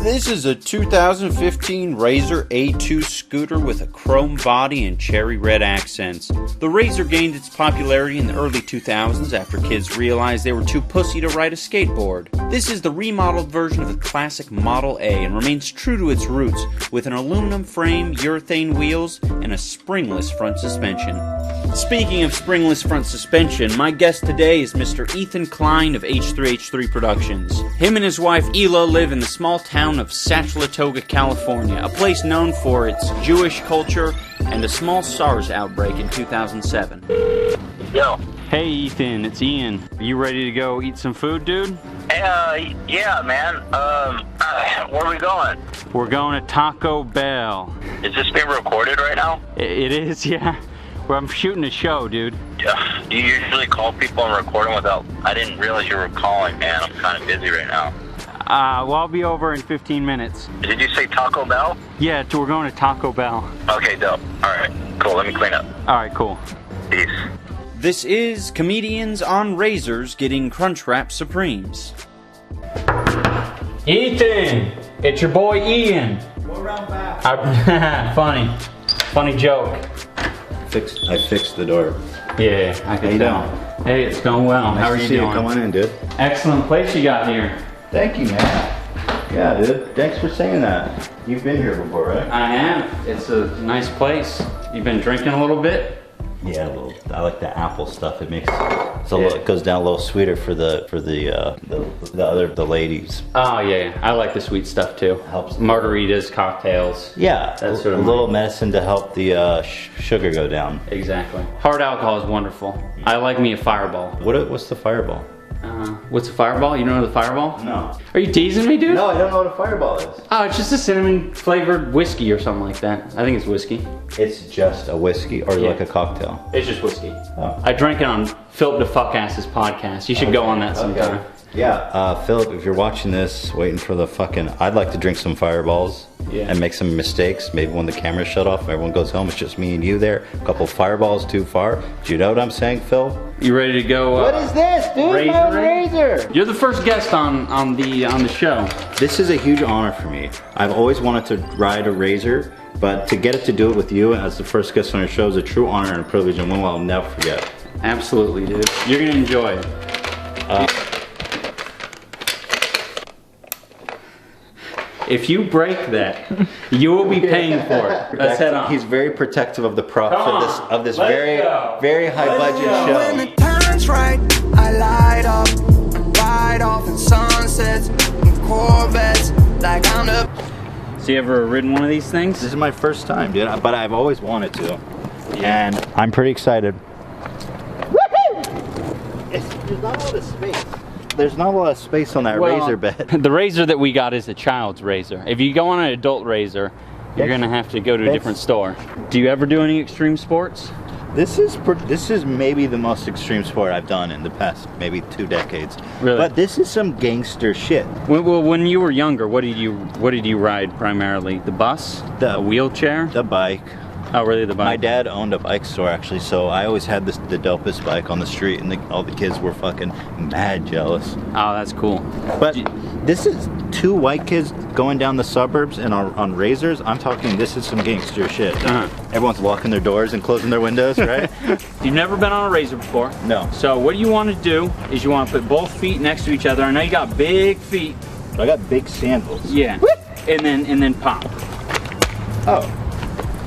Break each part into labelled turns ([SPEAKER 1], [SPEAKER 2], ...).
[SPEAKER 1] This is a 2015 Razer A2 scooter with a chrome body and cherry red accents. The Razer gained its popularity in the early 2000s after kids realized they were too pussy to ride a skateboard. This is the remodeled version of the classic Model A and remains true to its roots with an aluminum frame, urethane wheels, and a springless front suspension. Speaking of springless front suspension, my guest today is Mr. Ethan Klein of H3H3 Productions. Him and his wife Ela live in the small town of Sachalatoga, California, a place known for its Jewish culture and a small SARS outbreak in 2007.
[SPEAKER 2] Yo.
[SPEAKER 1] Hey Ethan, it's Ian. Are you ready to go eat some food, dude?
[SPEAKER 2] Yeah, man. Where are we going?
[SPEAKER 1] We're going to Taco Bell.
[SPEAKER 2] Is this being recorded right now?
[SPEAKER 1] It is, yeah. Well, I'm shooting a show, dude.
[SPEAKER 2] Do you usually call people and record them without... I didn't realize you were calling, man. I'm kind of busy right now.
[SPEAKER 1] Well, I'll be over in 15 minutes.
[SPEAKER 2] Did you say Taco Bell?
[SPEAKER 1] Yeah, we're going to Taco Bell.
[SPEAKER 2] Okay, dope. Alright, cool. Let me clean up.
[SPEAKER 1] Alright, cool.
[SPEAKER 2] Peace.
[SPEAKER 1] This is Comedians on Razors getting Crunchwrap Supremes. Ethan! It's your boy Ian.
[SPEAKER 3] Go around back.
[SPEAKER 1] Funny joke.
[SPEAKER 3] I fixed the door.
[SPEAKER 1] Yeah, I can tell. Hey, it's going well.
[SPEAKER 3] Nice
[SPEAKER 1] How are
[SPEAKER 3] to
[SPEAKER 1] you
[SPEAKER 3] see
[SPEAKER 1] doing?
[SPEAKER 3] Come on in, dude.
[SPEAKER 1] Excellent place you got here.
[SPEAKER 3] Thank you, man. Yeah, dude. Thanks for saying that. You've been here before, right?
[SPEAKER 1] I have. It's a nice place. You've been drinking a little bit?
[SPEAKER 3] Yeah, a little. I like the apple stuff. It makes it goes down a little sweeter for the ladies.
[SPEAKER 1] Oh yeah, I like the sweet stuff too.
[SPEAKER 3] Helps.
[SPEAKER 1] Margaritas, cocktails.
[SPEAKER 3] Yeah,
[SPEAKER 1] that's sort of
[SPEAKER 3] a little medicine to help the sugar go down.
[SPEAKER 1] Exactly. Hard alcohol is wonderful. I like me a Fireball.
[SPEAKER 3] What's the Fireball?
[SPEAKER 1] What's a Fireball? You don't know the Fireball?
[SPEAKER 3] No.
[SPEAKER 1] Are you teasing me, dude?
[SPEAKER 3] No, I don't know what a Fireball is.
[SPEAKER 1] Oh, it's just a cinnamon flavored whiskey or something like that. I think it's whiskey.
[SPEAKER 3] It's just a whiskey or like a cocktail?
[SPEAKER 1] It's just whiskey.
[SPEAKER 3] Oh.
[SPEAKER 1] I drank it on Philip the Fuck Ass's podcast. You should go on that sometime.
[SPEAKER 3] Yeah, Philip, if you're watching this, waiting for the fucking... I'd like to drink some Fireballs and make some mistakes. Maybe when the camera's shut off, everyone goes home, it's just me and you there. A couple Fireballs too far. Do you know what I'm saying, Phil?
[SPEAKER 1] You ready to go?
[SPEAKER 3] What is this, dude? Razer.
[SPEAKER 1] You're the first guest on the show.
[SPEAKER 3] This is a huge honor for me. I've always wanted to ride a Razer, but to get it to do it with you as the first guest on your show is a true honor and a privilege and one I'll never forget.
[SPEAKER 1] Absolutely, dude. You're gonna enjoy it. If you break that, you will be paying for it. Let's head on.
[SPEAKER 3] He's very protective of the props of this very high budget show.
[SPEAKER 4] When it turns right, I light up, ride off in sunsets and Corvettes like I'm the...
[SPEAKER 1] So you ever ridden one of these things?
[SPEAKER 3] This is my first time, dude, but I've always wanted to. And I'm pretty excited. Woohoo! There's not a lot of space. There's not a lot of space on that Razer bed.
[SPEAKER 1] The Razer that we got is a child's Razer. If you go on an adult Razer, you're gonna have to go to a different store. Do you ever do any extreme sports?
[SPEAKER 3] This is maybe the most extreme sport I've done in the past maybe 2 decades.
[SPEAKER 1] Really?
[SPEAKER 3] But this is some gangster shit.
[SPEAKER 1] Well, when you were younger, what did you ride primarily? The bus? A wheelchair?
[SPEAKER 3] The bike.
[SPEAKER 1] Oh, really, the bike?
[SPEAKER 3] My dad owned a bike store, actually, so I always had the dopest bike on the street, and all the kids were fucking mad jealous.
[SPEAKER 1] Oh, that's cool.
[SPEAKER 3] But this is 2 white kids going down the suburbs and on Razers. I'm talking, this is some gangster shit. Everyone's locking their doors and closing their windows, right?
[SPEAKER 1] You've never been on a Razer before?
[SPEAKER 3] No.
[SPEAKER 1] So what you want to do is you want to put both feet next to each other. I know you got big feet.
[SPEAKER 3] I got big sandals.
[SPEAKER 1] Yeah. And then pop.
[SPEAKER 3] Oh.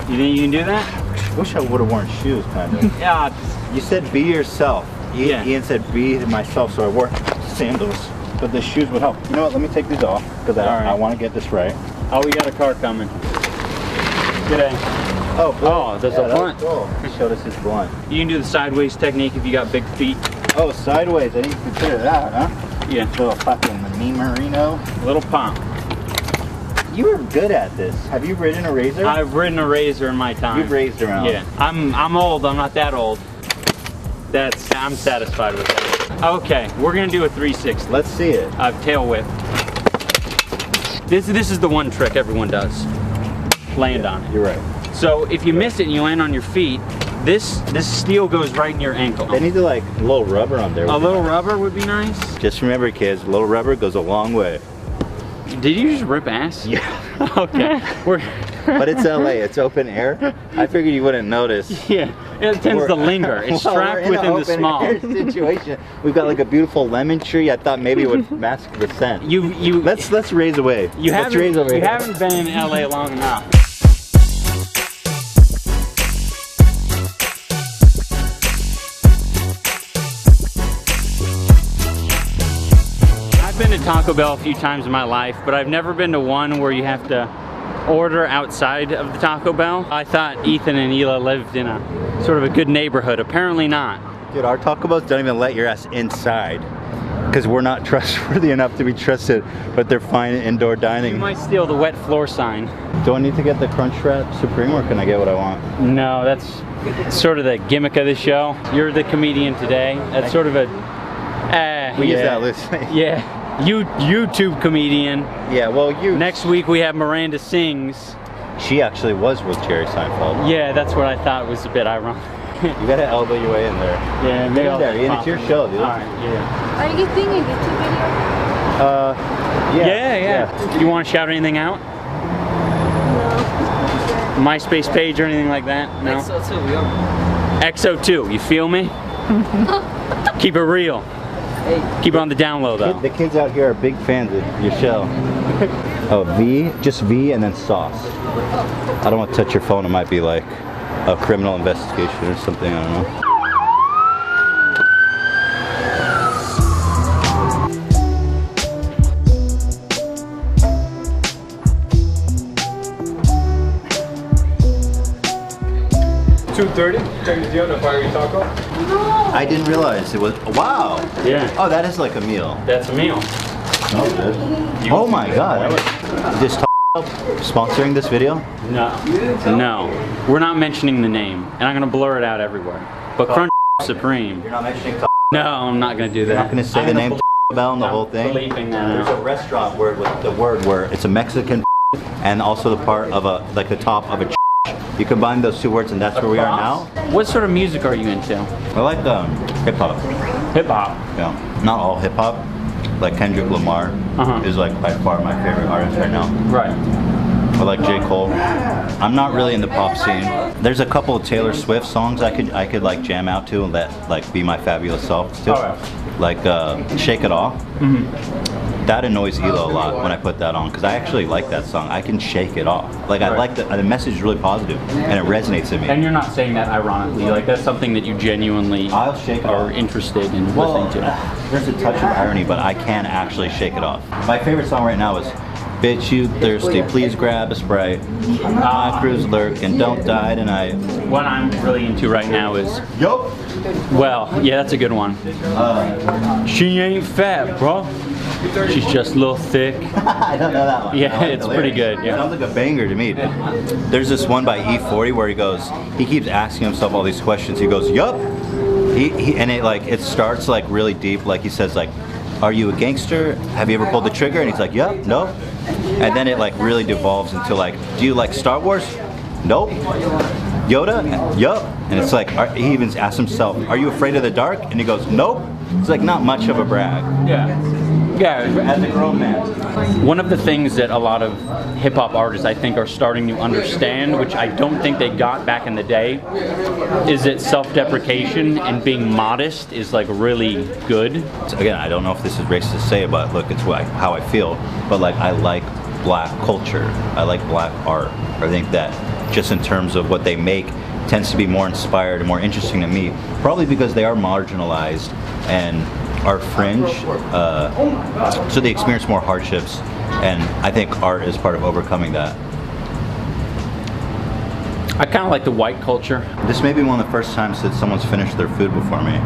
[SPEAKER 1] You think you can do that?
[SPEAKER 3] Wish I would have worn shoes, kind of.
[SPEAKER 1] Yeah.
[SPEAKER 3] You said be yourself. Ian said be myself, so I wore sandals. But the shoes would help. You know what? Let me take these off because I want to get this right.
[SPEAKER 1] Oh, we got a car coming. G'day.
[SPEAKER 3] Oh,
[SPEAKER 1] there's a blunt.
[SPEAKER 3] Cool. He showed us his blunt.
[SPEAKER 1] You can do the sideways technique if you got big feet.
[SPEAKER 3] Oh, sideways. I didn't consider that, huh?
[SPEAKER 1] Yeah.
[SPEAKER 3] Little fucking me merino.
[SPEAKER 1] Little pump.
[SPEAKER 3] You were good at this. Have you ridden a Razer?
[SPEAKER 1] I've ridden a Razer in my time.
[SPEAKER 3] You've raced around.
[SPEAKER 1] Yeah. I'm old. I'm not that old. I'm satisfied with that. Okay, we're gonna do a 360.
[SPEAKER 3] Let's see it.
[SPEAKER 1] Tail whip. This is the one trick everyone does. Land on it.
[SPEAKER 3] You're right.
[SPEAKER 1] So if you miss it and you land on your feet, this steel goes right in your ankle.
[SPEAKER 3] They need to like a little rubber on there.
[SPEAKER 1] A little rubber would be nice.
[SPEAKER 3] Just remember, kids, a little rubber goes a long way.
[SPEAKER 1] Did you just rip ass?
[SPEAKER 3] Yeah.
[SPEAKER 1] Okay.
[SPEAKER 3] But it's LA, it's open air. I figured you wouldn't notice.
[SPEAKER 1] Yeah, it tends to linger. It's trapped within the small
[SPEAKER 3] situation. We've got like a beautiful lemon tree. I thought maybe it would mask the scent. Let's raise away.
[SPEAKER 1] You haven't been in LA long enough. I've been to Taco Bell a few times in my life, but I've never been to one where you have to order outside of the Taco Bell. I thought Ethan and Hila lived in a sort of a good neighborhood. Apparently not.
[SPEAKER 3] Dude, our Taco Bells don't even let your ass inside because we're not trustworthy enough to be trusted, but they're fine indoor dining.
[SPEAKER 1] You might steal the wet floor sign.
[SPEAKER 3] Do I need to get the Crunchwrap Supreme or can I get what I want?
[SPEAKER 1] No, that's sort of the gimmick of the show. You're the comedian today. That's sort of a...
[SPEAKER 3] we use that listening.
[SPEAKER 1] Yeah. YouTube comedian.
[SPEAKER 3] Yeah, well,
[SPEAKER 1] Next week we have Miranda Sings.
[SPEAKER 3] She actually was with Jerry Seinfeld.
[SPEAKER 1] Yeah, that's what I thought was a bit ironic.
[SPEAKER 3] You gotta elbow your way in there.
[SPEAKER 1] Yeah, maybe I'll
[SPEAKER 3] there, Ian, it's your show, dude.
[SPEAKER 1] Alright, yeah.
[SPEAKER 5] Are you doing a YouTube video?
[SPEAKER 1] Yeah. You want to shout anything out?
[SPEAKER 5] No.
[SPEAKER 1] MySpace page or anything like that? No?
[SPEAKER 6] XO2, we are.
[SPEAKER 1] XO2, you feel me? Keep it real. Keep it on the down low though.
[SPEAKER 3] The kids out here are big fans of your show. Oh, V? Just V and then sauce. I don't want to touch your phone. It might be like a criminal investigation or something. I don't know.
[SPEAKER 6] $2.30. Check the deal to fire your taco.
[SPEAKER 3] I didn't realize it was. Wow.
[SPEAKER 1] Yeah.
[SPEAKER 3] Oh, that is like a meal.
[SPEAKER 1] That's a meal.
[SPEAKER 3] Oh my God. This sponsoring this video?
[SPEAKER 1] No. No. We're not mentioning the name, and I'm gonna blur it out everywhere. But Crunch Supreme.
[SPEAKER 3] You're not mentioning.
[SPEAKER 1] No, I'm not gonna do that.
[SPEAKER 3] You're not gonna say the name Bell and the whole thing.
[SPEAKER 1] Bleeping that
[SPEAKER 3] There's
[SPEAKER 1] out.
[SPEAKER 3] a restaurant where with the word where it's a Mexican and also the part of a like the top of a. You combine those two words and that's where we are now.
[SPEAKER 1] What sort of music are you into?
[SPEAKER 3] I like hip hop.
[SPEAKER 1] Hip hop.
[SPEAKER 3] Yeah, not all hip hop. Like Kendrick Lamar is like by far my favorite artist right now.
[SPEAKER 1] Right.
[SPEAKER 3] I like J. Cole. I'm not really in the pop scene. There's a couple of Taylor Swift songs I could like jam out to and let like be my fabulous self to. Like Shake It Off. That annoys Hilo a lot when I put that on because I actually like that song. I can shake it off. Like I like the message is really positive and it resonates in me.
[SPEAKER 1] And you're not saying that ironically. Like that's something that you genuinely are interested in listening to.
[SPEAKER 3] There's a touch of irony, but I can actually shake it off. My favorite song right now is Bitch You Thirsty, Please Grab a Sprite. My crew's lurking, don't die tonight.
[SPEAKER 1] What I'm really into right now is
[SPEAKER 3] Yup.
[SPEAKER 1] well, yeah, that's a good one. She ain't fat, bro. She's just a little thick.
[SPEAKER 3] I don't know that one.
[SPEAKER 1] Yeah, it's pretty good. Yeah.
[SPEAKER 3] Sounds like a banger to me. There's this one by E40 where he keeps asking himself all these questions. He goes, yup. And it starts like really deep. Like he says like, are you a gangster? Have you ever pulled the trigger? And he's like, yup, no. And then it like really devolves into like, do you like Star Wars? Nope. Yoda? Yup. And it's like, he even asks himself, are you afraid of the dark? And he goes, nope. It's like not much of a brag.
[SPEAKER 1] Yeah. Yeah,
[SPEAKER 3] as a grown man.
[SPEAKER 1] One of the things that a lot of hip-hop artists I think are starting to understand, which I don't think they got back in the day, is that self-deprecation and being modest is like really good.
[SPEAKER 3] Again, I don't know if this is racist to say, but look, it's how I feel. But like, I like black culture. I like black art. I think that just in terms of what they make tends to be more inspired and more interesting to me, probably because they are marginalized and are fringe, so they experience more hardships, and I think art is part of overcoming that.
[SPEAKER 1] I kind of like the white culture.
[SPEAKER 3] This may be one of the first times that someone's finished their food before me.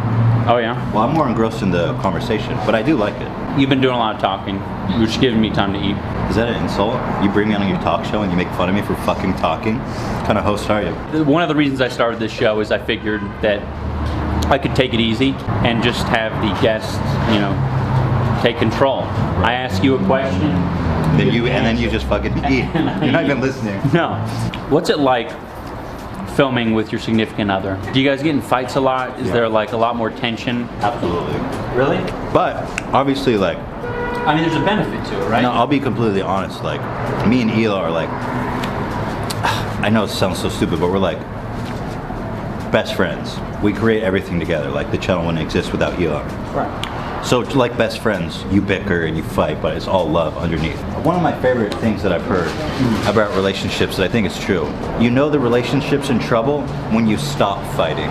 [SPEAKER 1] Oh yeah?
[SPEAKER 3] Well, I'm more engrossed in the conversation, but I do like it.
[SPEAKER 1] You've been doing a lot of talking. You're just giving me time to eat.
[SPEAKER 3] Is that an insult? You bring me on your talk show and you make fun of me for fucking talking? What kind of host are you?
[SPEAKER 1] One of the reasons I started this show is I figured that I could take it easy and just have the guests, you know, take control. I ask you a question.
[SPEAKER 3] Then you just fucking eat. You're not even listening.
[SPEAKER 1] No. What's it like filming with your significant other? Do you guys get in fights a lot? Is there like a lot more tension?
[SPEAKER 3] Absolutely.
[SPEAKER 1] Really?
[SPEAKER 3] But obviously, like,
[SPEAKER 1] I mean, there's a benefit to it, right?
[SPEAKER 3] No, I'll be completely honest. Like, me and Hila are like, I know it sounds so stupid, but we're like best friends. We create everything together. Like, the channel wouldn't exist without Hila.
[SPEAKER 1] Right.
[SPEAKER 3] So, like best friends, you bicker and you fight, but it's all love underneath. One of my favorite things that I've heard about relationships that I think is true, you know the relationship's in trouble when you stop fighting,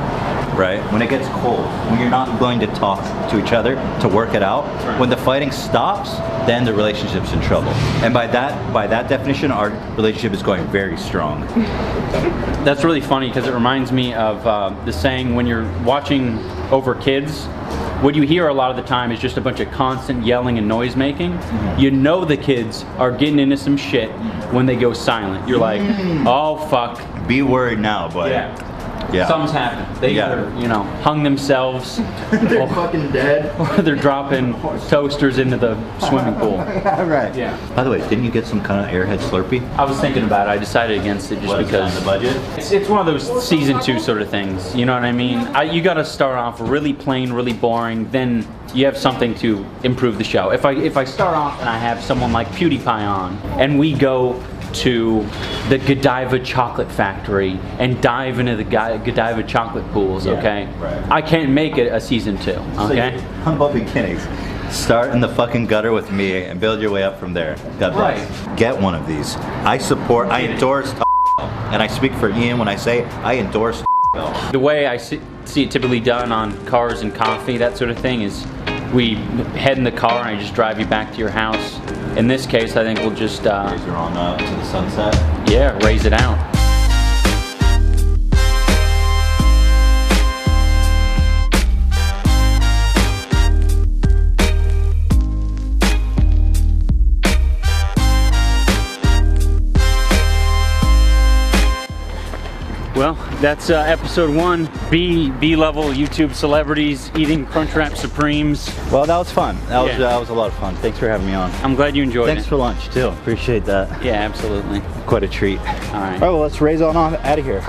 [SPEAKER 3] right? When it gets cold, when you're not going to talk to each other to work it out. When the fighting stops, then the relationship's in trouble. And by that definition, our relationship is going very strong.
[SPEAKER 1] That's really funny because it reminds me of the saying, when you're watching over kids, what you hear a lot of the time is just a bunch of constant yelling and noise making. You know the kids are getting into some shit when they go silent. You're like, oh fuck.
[SPEAKER 3] Be worried now, but yeah.
[SPEAKER 1] Something's happened. They either, you know, hung themselves,
[SPEAKER 3] they're fucking dead,
[SPEAKER 1] or they're dropping toasters into the swimming pool.
[SPEAKER 3] Right.
[SPEAKER 1] Yeah.
[SPEAKER 3] By the way, didn't you get some kind of Airhead Slurpee?
[SPEAKER 1] I was thinking about it. I decided against it just because
[SPEAKER 3] the budget.
[SPEAKER 1] It's one of those season 2 sort of things. You know what I mean? You got to start off really plain, really boring. Then you have something to improve the show. If I start off and I have someone like PewDiePie on, and we go to the Godiva chocolate factory and dive into the Godiva chocolate pools, okay?
[SPEAKER 3] Right.
[SPEAKER 1] I can't make it a season 2, okay?
[SPEAKER 3] So humble beginnings. Start in the fucking gutter with me and build your way up from there. God bless. Right. Get one of these. I endorse and I speak for Ian when I say I endorse.
[SPEAKER 1] The way I see it typically done on Cars and Coffee, that sort of thing, is we head in the car and I just drive you back to your house. In this case, I think we'll just
[SPEAKER 3] Razer on up to the sunset.
[SPEAKER 1] Yeah, raise it out. Well, that's episode 1. B-level YouTube celebrities eating Crunchwrap Supremes.
[SPEAKER 3] Well, that was fun. That was a lot of fun. Thanks for having me on.
[SPEAKER 1] I'm glad you enjoyed it.
[SPEAKER 3] Thanks for lunch too. Appreciate that.
[SPEAKER 1] Yeah, absolutely.
[SPEAKER 3] Quite a treat.
[SPEAKER 1] All right.
[SPEAKER 3] All right, well, let's raise on out of here.